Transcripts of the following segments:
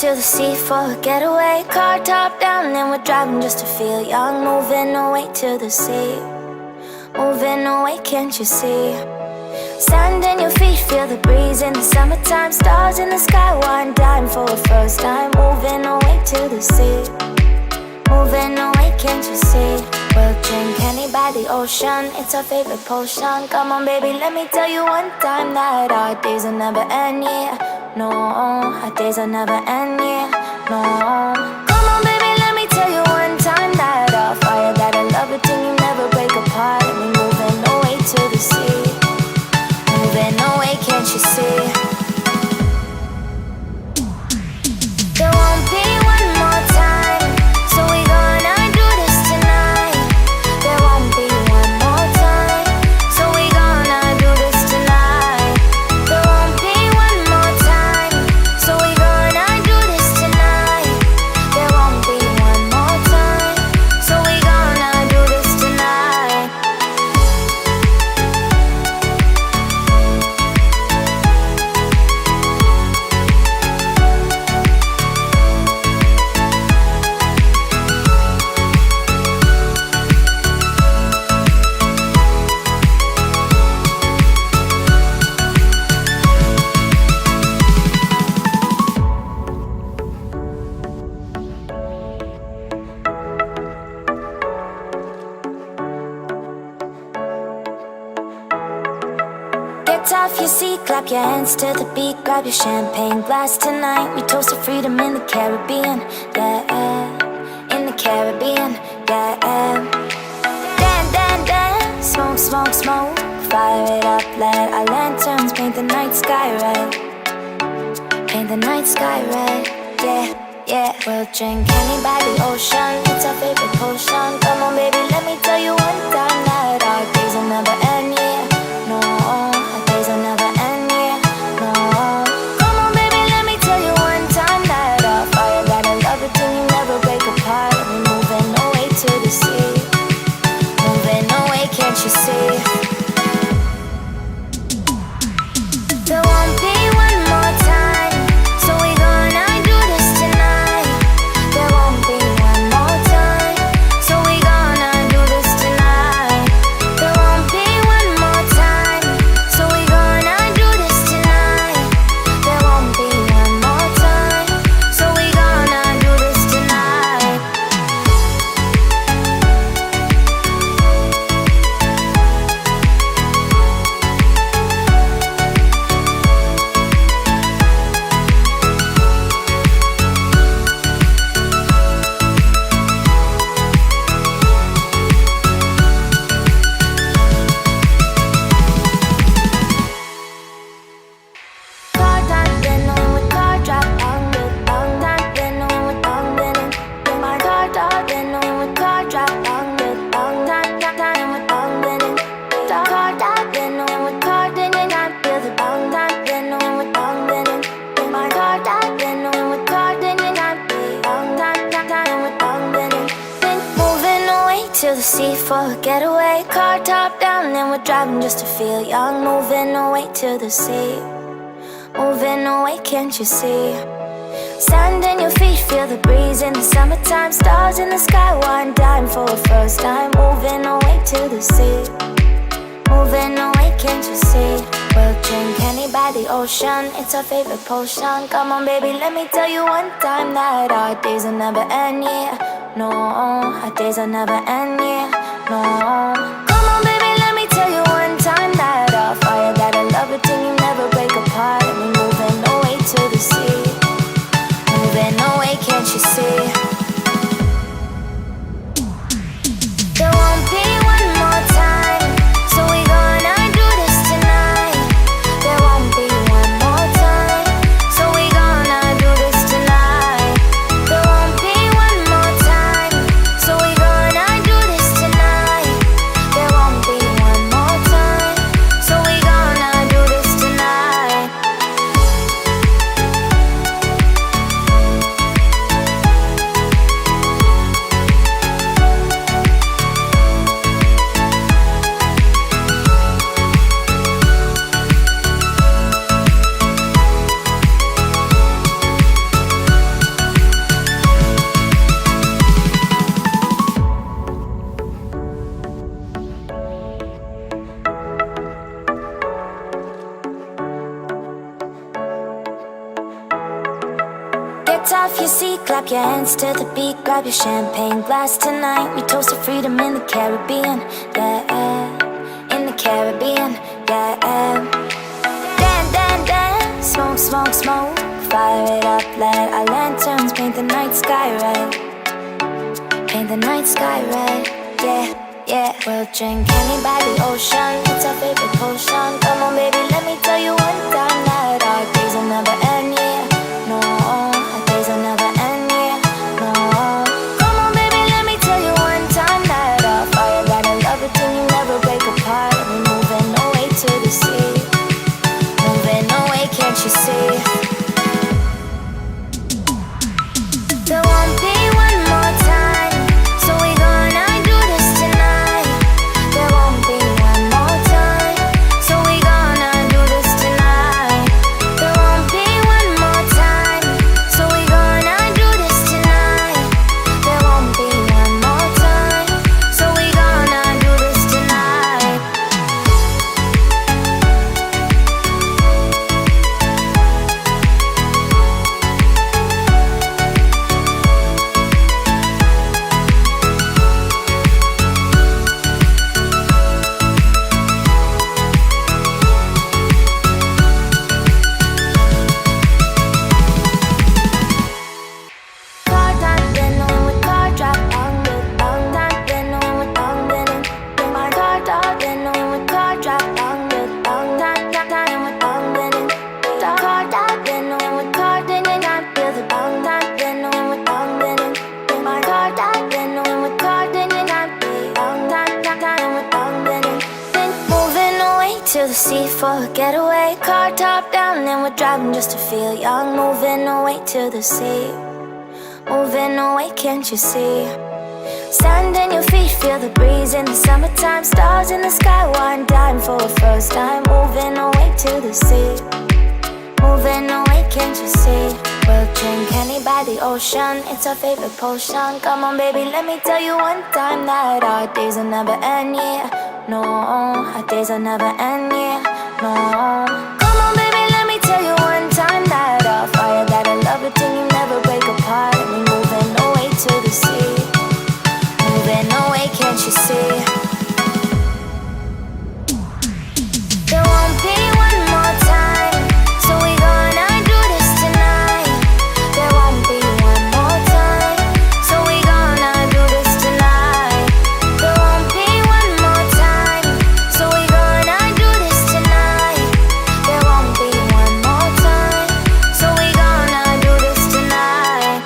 to the sea for a getaway. Car top down and we're driving just to feel young. Moving away to the sea, moving away, can't you see? Sand in your feet, feel the breeze in the summertime. Stars in the sky, one dime for a first time. Moving away to the sea, moving away, can't you see? We'll drink honey by the ocean, it's our favorite potion. Come on baby, let me tell you one time that our days will never end, yeah. No, our days will never end, yeah. No. Come on baby, let me tell you one time that our fire, that I love it till you never break apart. And we moving away to the sea, moving away, can't you see? There won't be one more time, so we gonna do this tonight. There won't be one more time, so we gonna do this tonight. There won't be one more time, so we gonna do this tonight. There won't be one more time, so we gonna do this tonight. Get off your seat, clap your hands to the beat. Grab your champagne glass tonight. We toast to freedom in the Caribbean, yeah. In the Caribbean, yeah. Dan, dan, dan, smoke, smoke, smoke. Fire it up, let our lanterns paint the night sky red. Paint the night sky red, yeah, yeah. We'll drink honey by the ocean, it's our favorite potion. Come on baby, let me tell you one time that our days will never end, yeah. No, our days will never end, yeah. No. Come on baby, let me tell you one time that our fire, that I love it till you never break apart. And we're moving away to the sea, moving away, can't you see? There won't be one more time, so we gonna do this tonight. There won't be one more time, so we gonna do this tonight. There won't be one more time, so we gonna do this tonight. There won't be one more time, so we gonna do this tonight. Car time, then with car drop on the long time, then with long then my car dog, then with car drop on the long time with long then car dog, then with car then I feel the long time, then with long then my car dog, then with car then I feel long time with long then moving away to the sea for a getaway. Car top down and we're driving just to feel young. Moving away to the sea, moving away, can't you see? Sand in your feet, feel the breeze in the summertime. Stars in the sky, one dime for a first time. Moving away to the sea, moving away, can't you see? We'll drink honey by the ocean, it's our favorite potion. Come on baby, let me tell you one time that our days will never end, yeah. No, our days will never end, yeah. No. Come on baby, let me tell you one time that our fire, that I love it till you never break apart. And we're moving away to the sea, moving away, can't you see? There won't be one more time, so we gonna do this tonight. There won't be one more time, so we gonna do this tonight. There won't be one more time, so we gonna do this tonight. Get off your seat, clap your hands to the beat, grab your champagne glass tonight. We toast to freedom in the Caribbean, yeah, in the Caribbean, yeah. Dance, dance, dance, smoke, smoke, smoke, fire it up, let our lanterns paint the night sky red, paint the night sky red, yeah, yeah. We'll drink honey by the ocean, it's our favorite potion. Come on baby, let me tell you one time that our days will never end, yeah, no, our days will never end, yeah, no. Come on baby, let me tell you one time that our fire got a love it till you never break apart. We're moving away to the sea, moving away, can't you see? There won't be one more time, so we gonna do this tonight. There won't be one more time, so we gonna do this tonight. There won't be one more time, so we gonna do this tonight. There won't be one more time, so we gonna do this tonight. Car time, then with car drop on the long time, then with long then my car top, then with car drop on the long time with long then car top, then with car then I feel the long time, then with long then my car top, then with car then I feel long time with long then moving away to the sea for a getaway. Car top down, and we're driving just to feel young. Moving away to the sea, moving away, can't you see? Stand on your feet, feel the breeze in the summertime. Stars in the sky, one time for a first time. Moving away to the sea, moving away, can't you see? We'll drink honey by the ocean, it's our favorite potion. Come on baby, let me tell you one time that our days will never end, yeah, no, our days will never end, yeah, no. Come on baby, let me tell you one time that our fire got a love it till you never break apart. We're moving away to the sea, moving away, can't you see? There won't be one more time, so we gonna do this tonight. There won't be one more time, so we gonna do this tonight. There won't be one more time, so we gonna do this tonight. There won't be one more time, so we gonna do this tonight.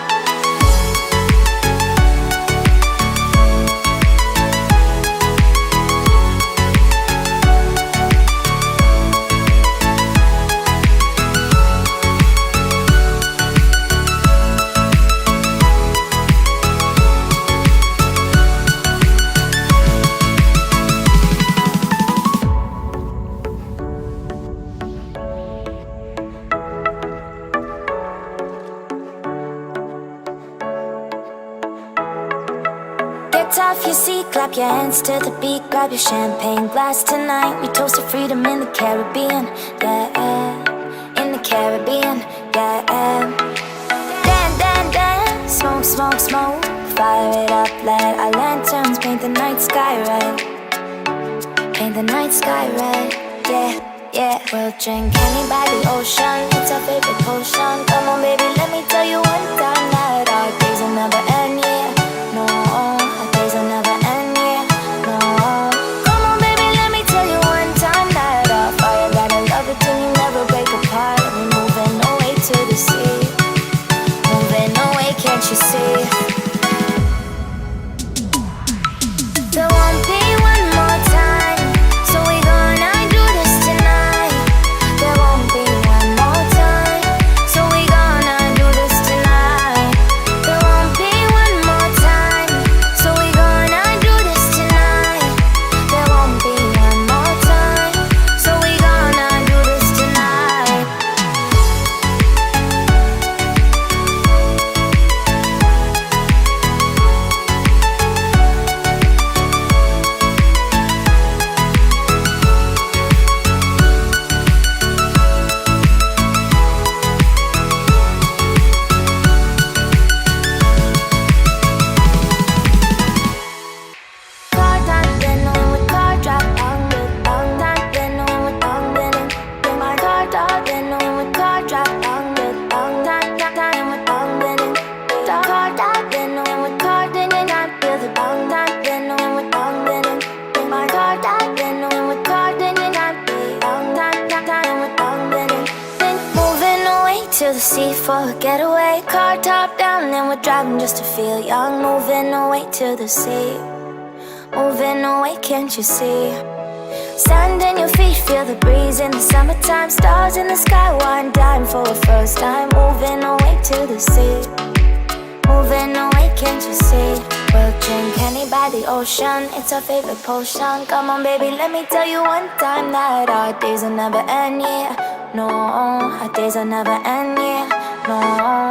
Get off your seat, clap your hands to the beat, grab your champagne glass tonight. We toast to freedom in the Caribbean, yeah, in the Caribbean, yeah. Dance, dance, dance, smoke, smoke, smoke, fire it up, let our lanterns paint the night sky red, paint the night sky red, yeah, yeah. We'll drink honey by the ocean, it's our favorite potion. Come on baby, let me tell you one time that our days will never end, yeah, no, our days will never end, yeah, no. Come on baby, let me tell you one time that our fire got a love it till you never break apart. We're moving away to the sea, moving away, can't you see? There won't be one more time, so we gonna do this tonight. There won't be one more time, so we gonna do sea for a getaway. Car top down and we're driving just to feel young. Moving away to the sea, moving away, can't you see? Sand in your feet, feel the breeze in the summertime. Stars in the sky, one dime for a first time. Moving away to the sea, moving away, can't you see? We'll drink honey by the ocean, it's our favorite potion. Come on baby, let me tell you one time that our days will never end, yeah. No, our days will never end, yeah. No.